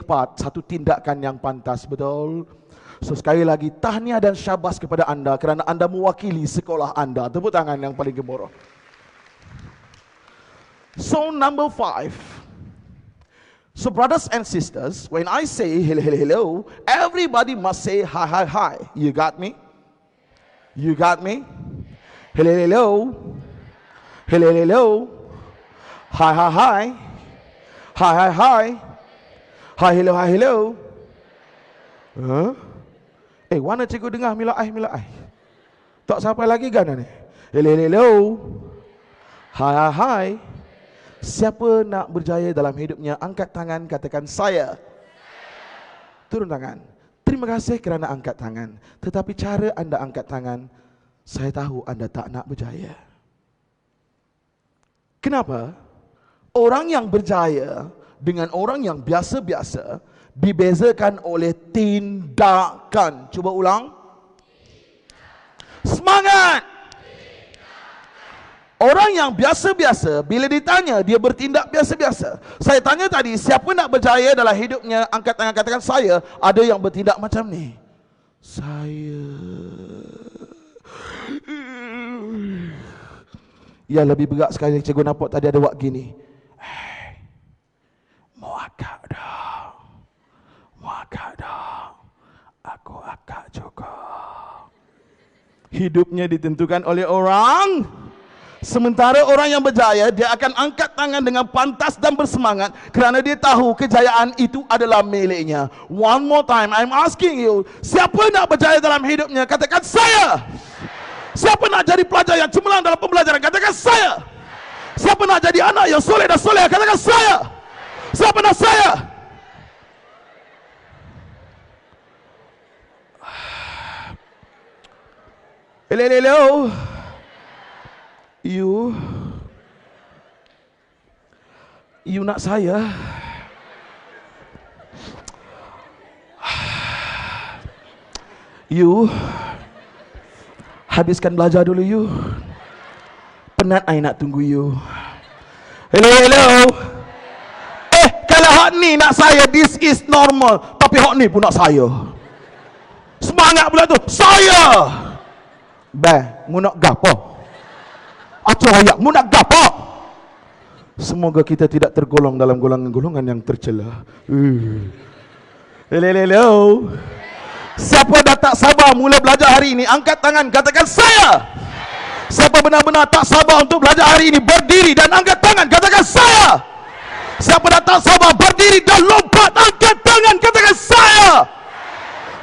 tempat, satu tindakan yang pantas, betul? So sekali lagi tahniah dan syabas kepada anda kerana anda mewakili sekolah anda. Tepuk tangan yang paling gemuruh. So number 5. So brothers and sisters, when I say hello, hello, hello, everybody must say hi, hi, hi. You got me? You got me? Hello, hello. Hello, hello. Hi, hi, hi. Hi, hi, hi. Hi, hello, hi, hello. Huh? Mana cikgu dengar mila ai. Tak sampai lagi kan ni? Hello, hello, hello. Hi, hi, hi. Siapa nak berjaya dalam hidupnya, angkat tangan, katakan saya. Turun tangan. Terima kasih kerana angkat tangan. Tetapi cara anda angkat tangan, saya tahu anda tak nak berjaya. Kenapa? Orang yang berjaya dengan orang yang biasa-biasa dibezakan oleh tindakan. Cuba ulang. Semangat! Orang yang biasa-biasa, bila ditanya, dia bertindak biasa-biasa. Saya tanya tadi, siapa nak berjaya dalam hidupnya, angkat tangan, katakan saya. Ada yang bertindak macam ni. Saya. Ya, lebih berat sekali. Cikgu nampak tadi ada buat gini. Mau akak dah. Mau akak dah. Aku akak juga. Hidupnya ditentukan oleh orang. Sementara orang yang berjaya, dia akan angkat tangan dengan pantas dan bersemangat kerana dia tahu kejayaan itu adalah miliknya. One more time, I'm asking you, siapa nak berjaya dalam hidupnya? Katakan saya. Siapa nak jadi pelajar yang cemerlang dalam pembelajaran? Katakan saya. Siapa nak jadi anak yang soleh dan soleh? Katakan saya. Siapa nak saya? Hello, hello. You nak saya? You habiskan belajar dulu you. Penat I nak tunggu you. Hello, hello. Kalau hak ni nak saya, this is normal. Tapi hak ni pun nak saya. Semangat pula tu. Saya. Mu nak gapo? Acoyak, mu nak gapo? Semoga kita tidak tergolong dalam golongan-golongan yang tercela. Hello. Siapa dah tak sabar mula belajar hari ini, angkat tangan, katakan saya. Siapa benar-benar tak sabar untuk belajar hari ini, berdiri dan angkat tangan, katakan saya. Siapa dah tak sabar, berdiri dan lompat, angkat tangan, katakan saya.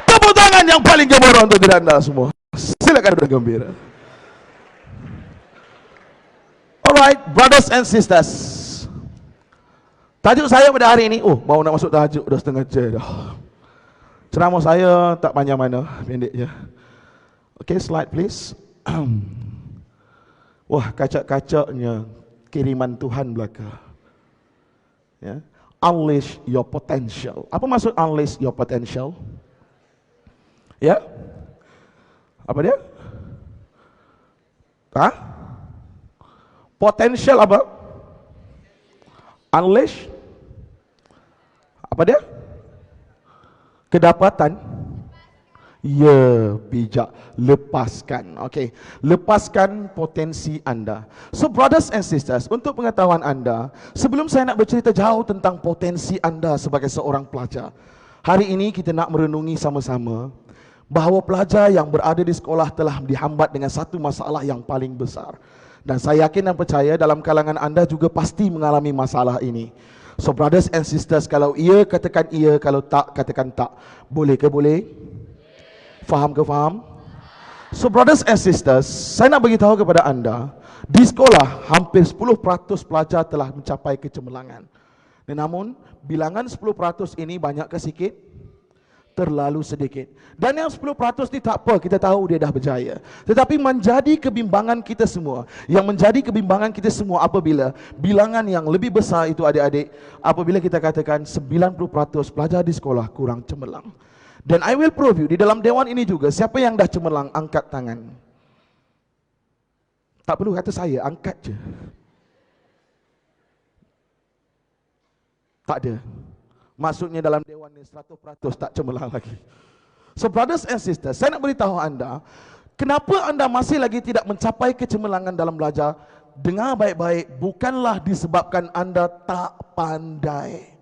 Tepuk tangan yang paling gemuruh untuk diri anda semua. Silakan bergembira. Alright, brothers and sisters. Tajuk saya pada hari ini, baru nak masuk tajuk dah setengah jam dah. Ceramah saya tak panjang mana, pendek je. Okay, slide please. Wah, kacak-kacaknya kiriman Tuhan belaka. Ya. Unleash your potential. Apa maksud unleash your potential? Ya? Apa dia? Potential apa? Unleash. Apa dia? Kedapatan. Ya, bijak. Lepaskan. Okay. Lepaskan potensi anda. So brothers and sisters, untuk pengetahuan anda, sebelum saya nak bercerita jauh tentang potensi anda sebagai seorang pelajar, hari ini kita nak merenungi sama-sama bahawa pelajar yang berada di sekolah telah dihambat dengan satu masalah yang paling besar. Dan saya yakin dan percaya dalam kalangan anda juga pasti mengalami masalah ini. So brothers and sisters, kalau iya katakan iya, kalau tak katakan tak. Boleh ke boleh? Faham ke faham? So brothers and sisters, saya nak beritahu kepada anda, di sekolah hampir 10% pelajar telah mencapai kecemerlangan. Namun bilangan 10% ini banyak ke sikit? Terlalu sedikit. Dan yang 10% ni tak apa, kita tahu dia dah berjaya. Tetapi menjadi kebimbangan kita semua, yang menjadi kebimbangan kita semua apabila bilangan yang lebih besar itu adik-adik, apabila kita katakan 90% pelajar di sekolah kurang cemerlang. Dan I will prove you, di dalam dewan ini juga, siapa yang dah cemerlang, angkat tangan. Tak perlu kata saya, angkat je. Tak ada. Maksudnya dalam dewan ni 100% tak cemerlang lagi. So brothers and sisters, saya nak beritahu anda, kenapa anda masih lagi tidak mencapai kecemerlangan dalam belajar? Dengar baik-baik, bukanlah disebabkan anda tak pandai.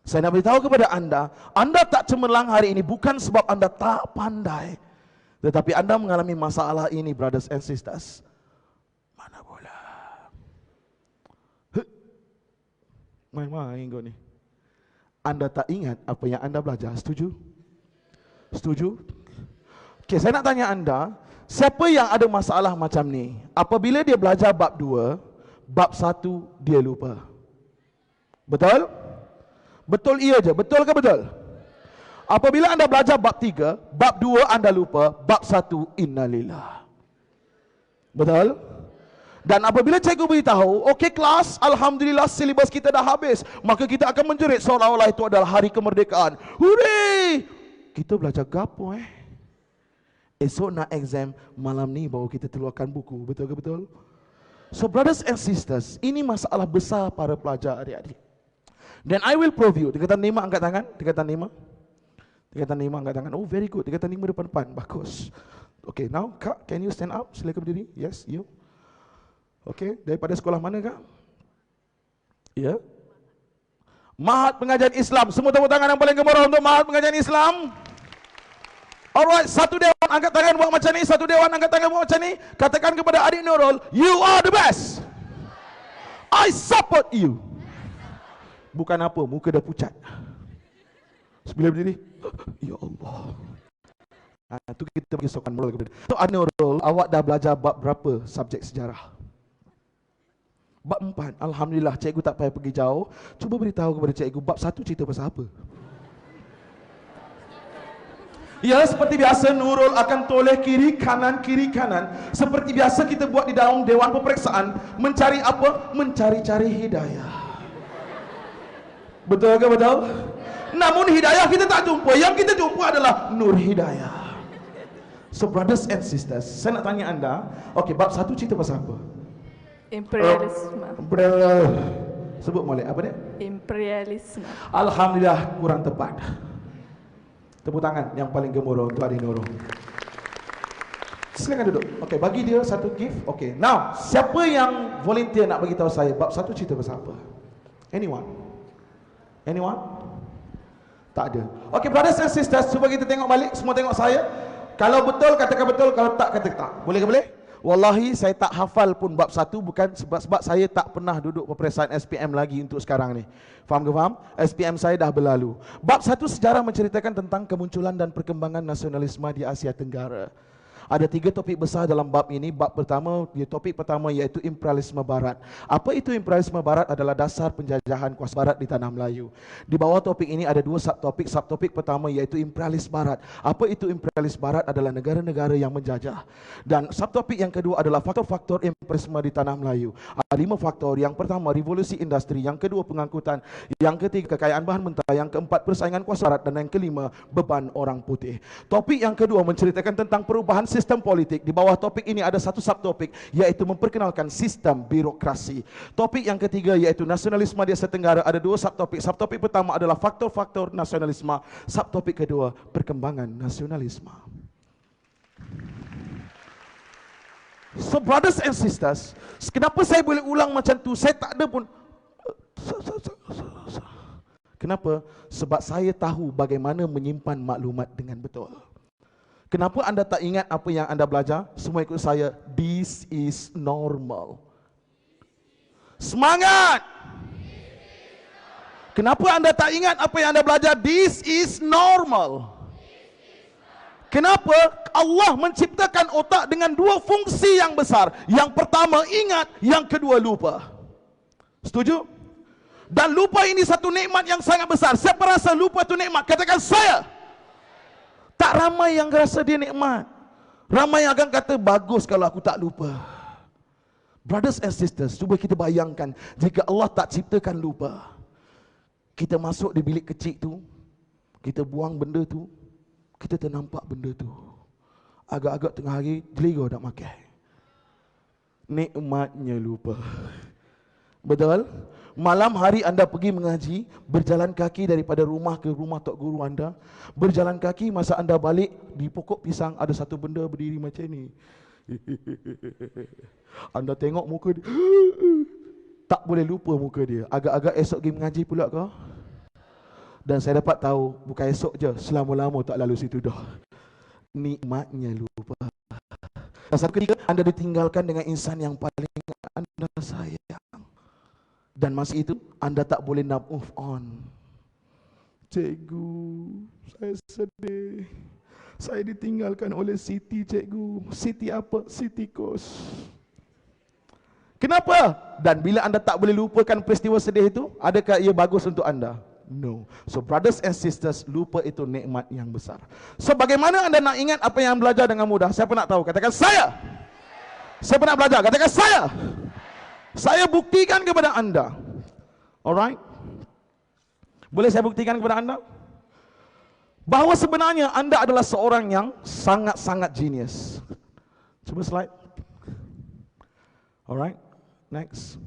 Saya nak beritahu kepada anda tak cemerlang hari ini bukan sebab anda tak pandai, tetapi anda mengalami masalah ini, brothers and sisters. Mana bola? Main-main kau ni. Anda tak ingat apa yang anda belajar, setuju? Setuju? Okey, saya nak tanya anda, siapa yang ada masalah macam ni? Apabila dia belajar bab 2, bab 1 dia lupa. Betul? Betul iya je, betul ke betul? Apabila anda belajar bab 3, bab 2 anda lupa, bab 1 innalillah. Betul? Dan apabila cikgu beritahu, okey kelas, alhamdulillah silibus kita dah habis, maka kita akan menjerit seolah-olah itu adalah hari kemerdekaan. Hooray! Kita belajar gapo esok nak exam, malam ni baru kita keluarkan buku. Betul ke betul? So brothers and sisters, ini masalah besar para pelajar adik-adik. Then I will prove you. Tingkatan 5 angkat tangan. Tingkatan 5. Tingkatan 5 angkat tangan. Oh very good. Tingkatan 5 depan-depan. Bagus. Okay, now Kak, can you stand up? Silakan berdiri. Yes, you. Okay, daripada sekolah mana Kak? Ya. Yeah. Mahat Pengajian Islam. Semua tepuk tangan yang paling gemuruh untuk Mahat Pengajian Islam. Alright, satu dewan angkat tangan buat macam ni. Satu dewan angkat tangan buat macam ni. Katakan kepada adik Nurul, you are the best. I support you. Bukan apa, muka dah pucat. Sebelum berdiri, ya Allah. Itu kita bagi sokan moral kepada. So Nurul, awak dah belajar bab berapa subjek sejarah? Bab 4. Alhamdulillah, cikgu tak payah pergi jauh. Cuba beritahu kepada cikgu, bab 1 cerita pasal apa? Ya, seperti biasa Nurul akan toleh kiri kanan. Seperti biasa kita buat di dalam dewan peperiksaan. Mencari apa? Mencari-cari hidayah. Betul ke betul? Namun hidayah kita tak jumpa. Yang kita jumpa adalah nur hidayah. So brothers and sisters, saya nak tanya anda, okey, bab 1 cerita pasal apa? Imperialisme. Sebut molek apa dia? Imperialisme. Alhamdulillah, kurang tepat. Tepuk tangan yang paling gemuruh untuk Adik Nurul. Silakan duduk. Okey, bagi dia satu gift. Okey, now siapa yang volunteer nak bagi tahu saya bab 1 cerita pasal apa? Anyone? Anyone? Tak ada. Okey, brothers and sisters, cuba kita tengok balik. Semua tengok saya. Kalau betul, katakan betul. Kalau tak, katakan tak. Boleh ke boleh? Wallahi, saya tak hafal pun bab 1. Bukan sebab saya tak pernah duduk peperiksaan SPM lagi untuk sekarang ni. Faham ke faham? SPM saya dah berlalu. Bab 1 sejarah menceritakan tentang kemunculan dan perkembangan nasionalisme di Asia Tenggara. Ada 3 topik besar dalam bab ini. Topik pertama iaitu imperialisme barat. Apa itu imperialisme barat? Adalah dasar penjajahan kuasa barat di tanah Melayu. Di bawah topik ini ada 2 subtopik. Subtopik pertama iaitu imperialis barat. Apa itu imperialis barat? Adalah negara-negara yang menjajah. Dan subtopik yang kedua adalah faktor-faktor imperialisme di tanah Melayu. Ada 5 faktor. Yang pertama, revolusi industri. Yang kedua, pengangkutan. Yang ketiga, kekayaan bahan mentah. Yang keempat, persaingan kuasa barat. Dan yang kelima, beban orang putih. Topik yang kedua menceritakan tentang perubahan sistem politik. Di bawah topik ini ada satu subtopik, iaitu memperkenalkan sistem birokrasi. Topik yang ketiga iaitu nasionalisme di Asia Tenggara. Ada 2 subtopik. Subtopik pertama adalah faktor-faktor nasionalisme. Subtopik kedua, perkembangan nasionalisme. So brothers and sisters, kenapa saya boleh ulang macam tu? Saya tak ada pun. Kenapa? Sebab saya tahu bagaimana menyimpan maklumat dengan betul. Kenapa anda tak ingat apa yang anda belajar? Semua ikut saya. This is normal. Semangat! Kenapa anda tak ingat apa yang anda belajar? This is normal. Kenapa? Allah menciptakan otak dengan 2 fungsi yang besar. Yang pertama ingat, yang kedua lupa. Setuju? Dan lupa ini satu nikmat yang sangat besar. Siapa rasa lupa itu nikmat? Katakan saya. Tak ramai yang rasa dia nikmat. Ramai yang akan kata, bagus kalau aku tak lupa. Brothers and sisters, cuba kita bayangkan, jika Allah tak ciptakan lupa, kita masuk di bilik kecil tu, kita buang benda tu, kita ternampak benda tu. Agak-agak tengah hari, jeliga nak makan. Nikmatnya lupa. Betul? Malam hari anda pergi mengaji, berjalan kaki daripada rumah ke rumah tok guru anda, berjalan kaki masa anda balik, di pokok pisang ada satu benda berdiri macam ni. Anda tengok muka dia, tak boleh lupa muka dia. Agak-agak esok pergi mengaji pula kau. Dan saya dapat tahu, bukan esok je, selama-lama tak lalu situ dah. Nikmatnya lupa. Dan satu ketika anda ditinggalkan dengan insan yang paling anda sayang. Dan masa itu anda tak boleh nak move on. Cikgu, saya sedih. Saya ditinggalkan oleh Siti, cikgu. Siti apa? Siti Kos. Kenapa? Dan bila anda tak boleh lupakan peristiwa sedih itu, adakah ia bagus untuk anda? No. So brothers and sisters, lupa itu nikmat yang besar. So bagaimana anda nak ingat apa yang belajar dengan mudah? Siapa nak tahu? Katakan saya. Siapa nak belajar? Katakan saya. Saya buktikan kepada anda. Alright? Boleh saya buktikan kepada anda? Bahawa sebenarnya anda adalah seorang yang sangat-sangat genius. Cuba slide. Alright? Next.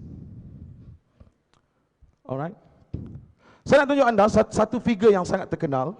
Alright? Saya nak tunjuk anda satu figure yang sangat terkenal.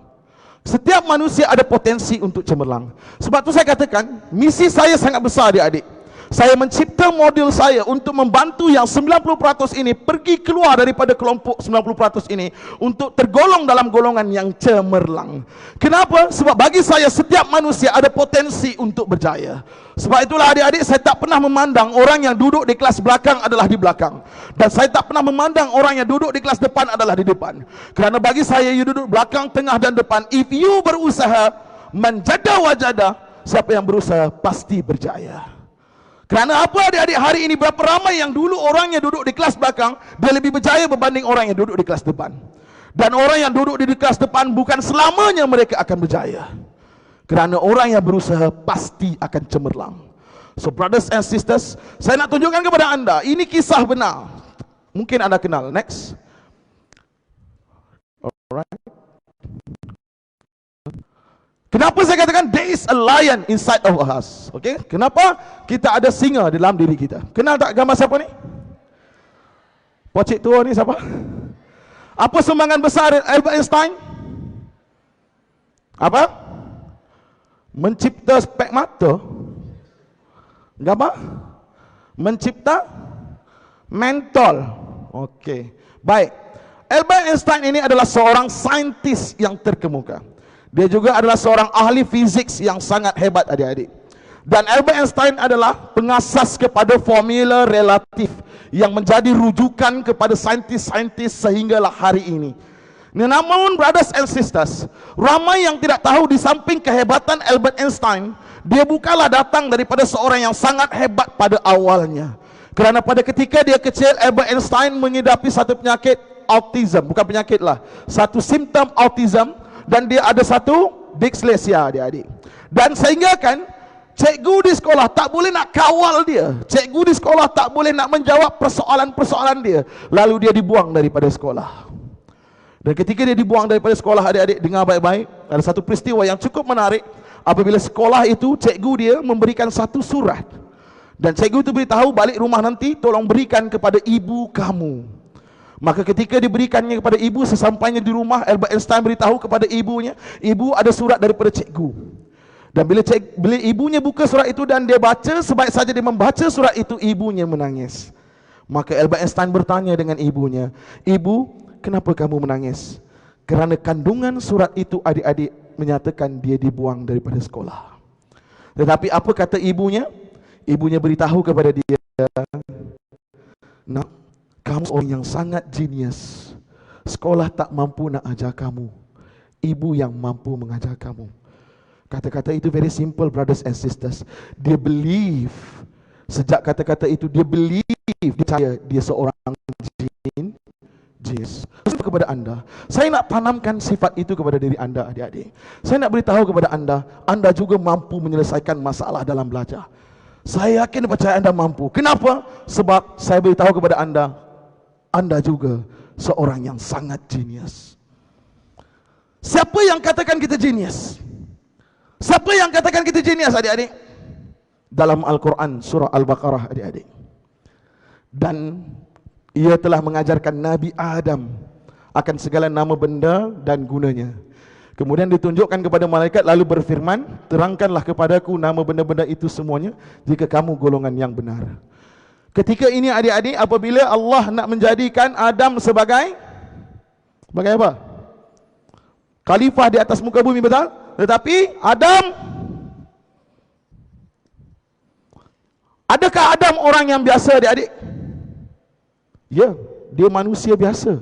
Setiap manusia ada potensi untuk cemerlang. Sebab tu saya katakan, misi saya sangat besar adik-adik. Saya mencipta modul saya untuk membantu yang 90% ini pergi keluar daripada kelompok 90% ini untuk tergolong dalam golongan yang cemerlang. Kenapa? Sebab bagi saya setiap manusia ada potensi untuk berjaya. Sebab itulah adik-adik, saya tak pernah memandang orang yang duduk di kelas belakang adalah di belakang. Dan saya tak pernah memandang orang yang duduk di kelas depan adalah di depan. Kerana bagi saya, you duduk belakang, tengah dan depan. If you berusaha menjaga wajadah, siapa yang berusaha pasti berjaya. Kerana apa adik-adik, hari ini berapa ramai yang dulu orangnya duduk di kelas belakang, dia lebih berjaya berbanding orang yang duduk di kelas depan. Dan orang yang duduk di kelas depan bukan selamanya mereka akan berjaya. Kerana orang yang berusaha pasti akan cemerlang. So brothers and sisters, saya nak tunjukkan kepada anda, ini kisah benar. Mungkin anda kenal. Next. Alright. Kenapa saya katakan there is a lion inside of us? Okay? Kenapa kita ada singa dalam diri kita? Kenal tak gambar siapa ni? Pocik tua ni siapa? Apa sumbangan besar Albert Einstein? Apa? Mencipta spek mata. Gambar? Mencipta mentol. Okey. Baik. Albert Einstein ini adalah seorang saintis yang terkemuka. Dia juga adalah seorang ahli fizik yang sangat hebat adik-adik. Dan Albert Einstein adalah pengasas kepada formula relatif yang menjadi rujukan kepada saintis-saintis sehinggalah hari ini. Namun brothers and sisters, ramai yang tidak tahu di samping kehebatan Albert Einstein, dia bukanlah datang daripada seorang yang sangat hebat pada awalnya. Kerana pada ketika dia kecil, Albert Einstein mengidapi satu penyakit autism. Bukan penyakit lah, satu simptom autism. Dan dia ada satu dyslexia adik-adik. Dan sehingga kan cikgu di sekolah tak boleh nak kawal dia. Cikgu di sekolah tak boleh nak menjawab persoalan-persoalan dia. Lalu dia dibuang daripada sekolah. Dan ketika dia dibuang daripada sekolah adik-adik, dengar baik-baik, ada satu peristiwa yang cukup menarik. Apabila sekolah itu, cikgu dia memberikan satu surat. Dan cikgu itu beritahu, balik rumah nanti tolong berikan kepada ibu kamu. Maka ketika diberikannya kepada ibu, sesampainya di rumah, Albert Einstein beritahu kepada ibunya, ibu ada surat daripada cikgu. Dan bila ibunya buka surat itu dan dia baca, sebaik saja dia membaca surat itu, ibunya menangis. Maka Albert Einstein bertanya dengan ibunya, ibu, kenapa kamu menangis? Kerana kandungan surat itu adik-adik menyatakan dia dibuang daripada sekolah. Tetapi apa kata ibunya? Ibunya beritahu kepada dia, nak, kamu orang yang sangat genius. Sekolah tak mampu nak ajar kamu. Ibu yang mampu mengajar kamu. Kata-kata itu very simple brothers and sisters. Dia believe. Sejak kata-kata itu dia believe, dia percaya dia seorang genius. Kepada anda, saya nak tanamkan sifat itu kepada diri anda adik-adik. Saya nak beritahu kepada anda, anda juga mampu menyelesaikan masalah dalam belajar. Saya yakin percaya anda mampu. Kenapa? Sebab saya beritahu kepada anda juga seorang yang sangat genius. Siapa yang katakan kita genius? Siapa yang katakan kita genius adik-adik? Dalam Al-Quran surah Al-Baqarah adik-adik. Dan Ia telah mengajarkan Nabi Adam akan segala nama benda dan gunanya. Kemudian ditunjukkan kepada malaikat lalu berfirman, terangkanlah kepadaku nama benda-benda itu semuanya jika kamu golongan yang benar. Ketika ini adik-adik, apabila Allah nak menjadikan Adam sebagai apa? Khalifah di atas muka bumi, betul? Tetapi Adam, adakah Adam orang yang biasa, adik-adik? Ya, dia manusia biasa.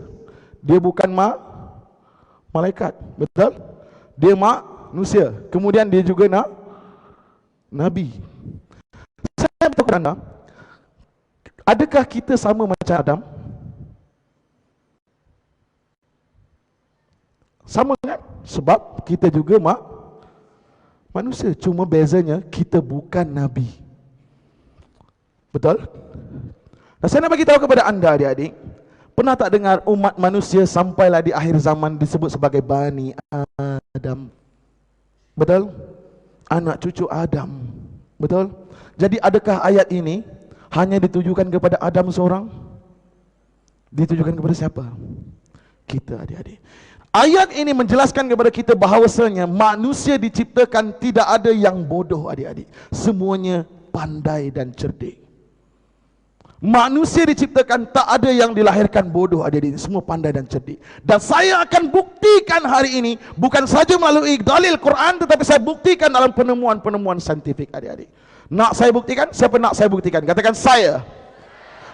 Dia bukan malaikat, betul? Dia manusia. Kemudian dia juga nabi. Saya bertanya anda, adakah kita sama macam Adam? Sama kan? Sebab kita juga manusia. Cuma bezanya kita bukan nabi. Betul? Nah, saya nak bagi tahu kepada anda adik-adik, pernah tak dengar umat manusia sampailah di akhir zaman disebut sebagai Bani Adam? Betul? Anak cucu Adam. Betul? Jadi adakah ayat ini hanya ditujukan kepada Adam seorang? Ditujukan kepada siapa? Kita, adik-adik. Ayat ini menjelaskan kepada kita bahawasanya manusia diciptakan tidak ada yang bodoh, adik-adik. Semuanya pandai dan cerdik. Manusia diciptakan tak ada yang dilahirkan bodoh, adik-adik. Semua pandai dan cerdik. Dan saya akan buktikan hari ini, bukan saja melalui dalil Quran, tetapi saya buktikan dalam penemuan-penemuan saintifik, adik-adik. Nak saya buktikan? Siapa nak saya buktikan? Katakan saya.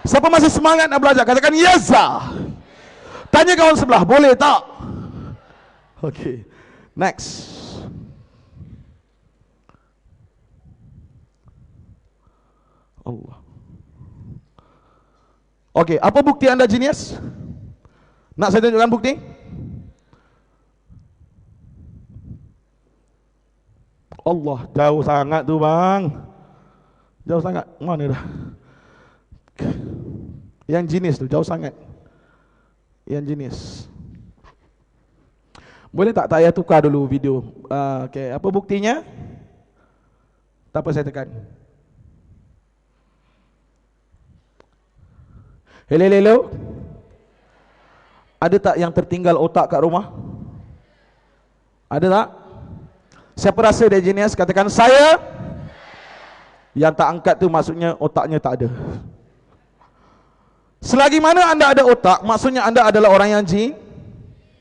Siapa masih semangat nak belajar? Katakan Yaza. Tanya kawan sebelah, boleh tak? Okay, next. Allah. Okey, apa bukti anda genius? Nak saya tunjukkan bukti? Allah, jauh sangat tu bang. Jauh sangat. Mana dah? Yang genius tu, jauh sangat. Yang genius. Boleh tak saya tukar dulu video? Okey, apa buktinya? Tak apa, saya tekan. Hello. Ada tak yang tertinggal otak kat rumah? Ada tak? Siapa rasa dia genius? Katakan saya. Yang tak angkat tu maksudnya otaknya tak ada. Selagi mana anda ada otak, maksudnya anda adalah orang yang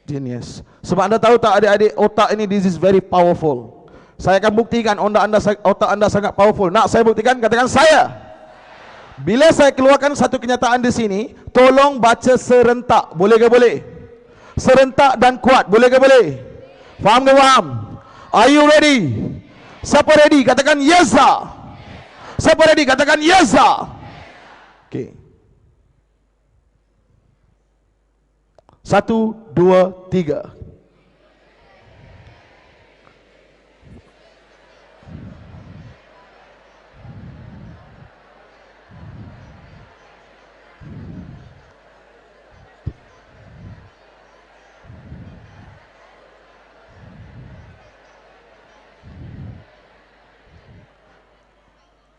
genius. Sebab anda tahu tak adik-adik, otak ini this is very powerful. Saya akan buktikan otak anda sangat powerful. Nak saya buktikan? Katakan saya. Bila saya keluarkan satu kenyataan di sini, tolong baca serentak. Boleh ke boleh? Serentak dan kuat. Boleh ke boleh? Faham ke faham? Are you ready? Siapa ready? Katakan Yaza. Siapa ready? Katakan Yaza. Okey. 1, 2, 3.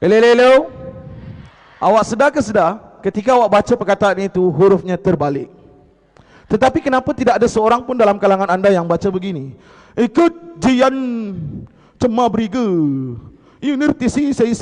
Hello. Awak sedar ke sedar ketika awak baca perkataan itu hurufnya terbalik. Tetapi kenapa tidak ada seorang pun dalam kalangan anda yang baca begini? Ikut jian cema briga universiti saya.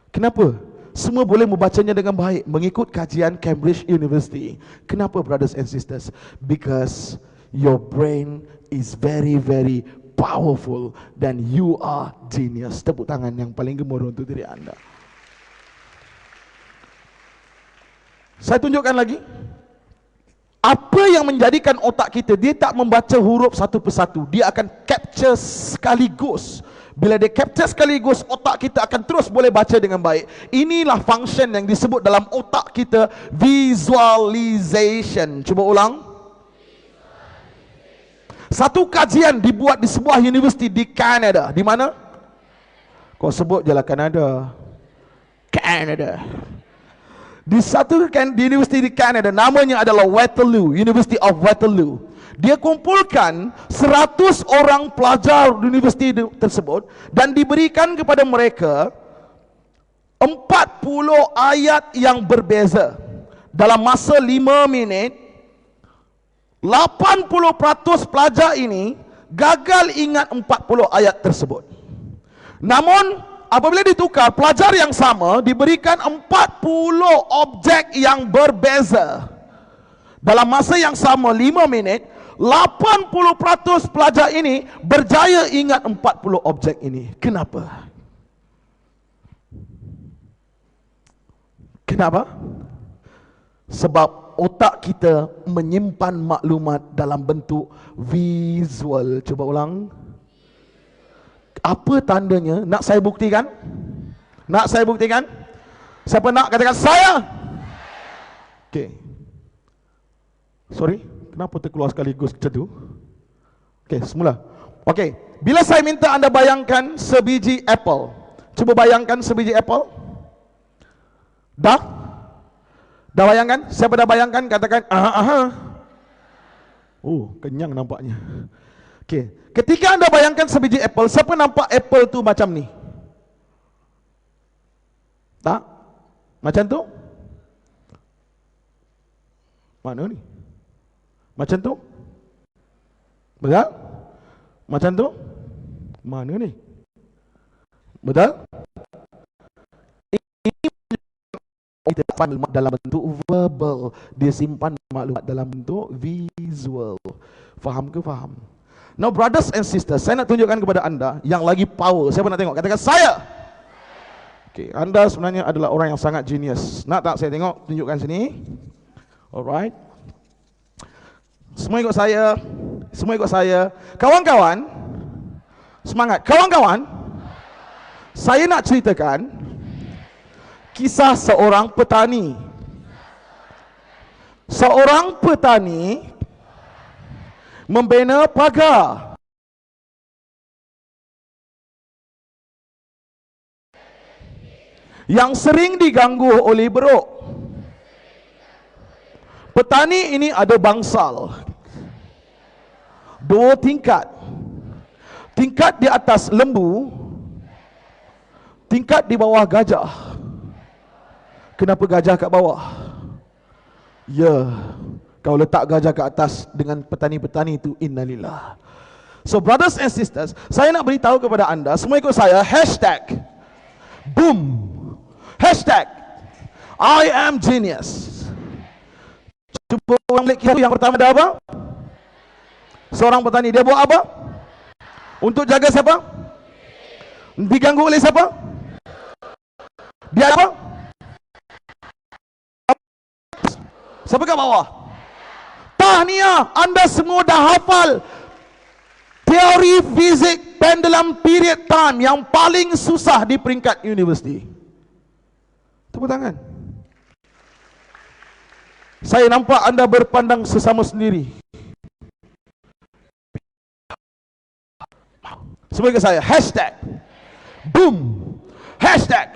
Kenapa? Semua boleh membacanya dengan baik mengikut kajian Cambridge University. Kenapa, brothers and sisters? Because your brain is very powerful dan you are genius. Tepuk tangan yang paling gemuruh untuk diri anda. Saya tunjukkan lagi. Apa yang menjadikan otak kita, dia tak membaca huruf satu persatu, dia akan capture sekaligus. Bila dia capture sekaligus, otak kita akan terus boleh baca dengan baik. Inilah function yang disebut dalam otak kita visualization. Cuba ulang. Satu kajian dibuat di sebuah universiti di Kanada. Di mana? Kau sebut je lah Kanada. Di universiti di Kanada, namanya adalah Waterloo, University of Waterloo. Dia kumpulkan 100 orang pelajar di universiti tersebut dan diberikan kepada mereka 40 ayat yang berbeza dalam masa 5 minit. 80% pelajar ini gagal ingat 40 ayat tersebut. Namun apabila ditukar, pelajar yang sama diberikan 40 objek yang berbeza dalam masa yang sama 5 minit. 80% pelajar ini berjaya ingat 40 objek ini. Kenapa? Kenapa? Sebab otak kita menyimpan maklumat dalam bentuk visual. Cuba ulang. Apa tandanya? Nak saya buktikan? Nak saya buktikan? Siapa nak katakan saya? Okey. Sorry, kenapa terkeluar sekaligus macam tu? Okey, semula. Okey, bila saya minta anda bayangkan sebiji apple. Cuba bayangkan sebiji apple. Dah? Dah bayangkan? Siapa dah bayangkan? Katakan aha. Oh, kenyang nampaknya. Okey, ketika anda bayangkan sebiji apple, siapa nampak apple tu macam ni? Tak? Macam tu? Mana ni? Macam tu? Betul? Macam tu? Mana ni? Betul? Ini kita simpan maklumat dalam bentuk verbal, dia simpan maklumat dalam bentuk visual. Faham ke faham? Now brothers and sisters, saya nak tunjukkan kepada anda yang lagi power. Siapa nak tengok? Katakan saya. Okay, anda sebenarnya adalah orang yang sangat genius. Nak tak saya tengok? Tunjukkan sini. Alright. Semua ikut saya. Semua ikut saya. Kawan-kawan, semangat. Kawan-kawan, saya nak ceritakan kisah seorang petani. Seorang petani membina pagar. Yang sering diganggu oleh beruk. Petani ini ada bangsal. 2 tingkat. Tingkat di atas lembu, tingkat di bawah gajah. Kenapa gajah kat bawah? Ya, kau letak gajah kat atas dengan petani-petani itu, innalillah. So brothers and sisters, saya nak beritahu kepada anda, semua ikut saya, hashtag boom, hashtag I am genius. Cuba ulang balik kisah yang pertama ada apa? Seorang petani, dia buat apa? Untuk jaga siapa? Diganggu oleh siapa? Dia apa? Siapa kat bawah? Tahniah, anda semua dah hafal teori fizik pendulum period time yang paling susah di peringkat universiti. Tepuk tangan. Saya nampak anda berpandang sesama sendiri. Sebagai saya, hashtag boom, hashtag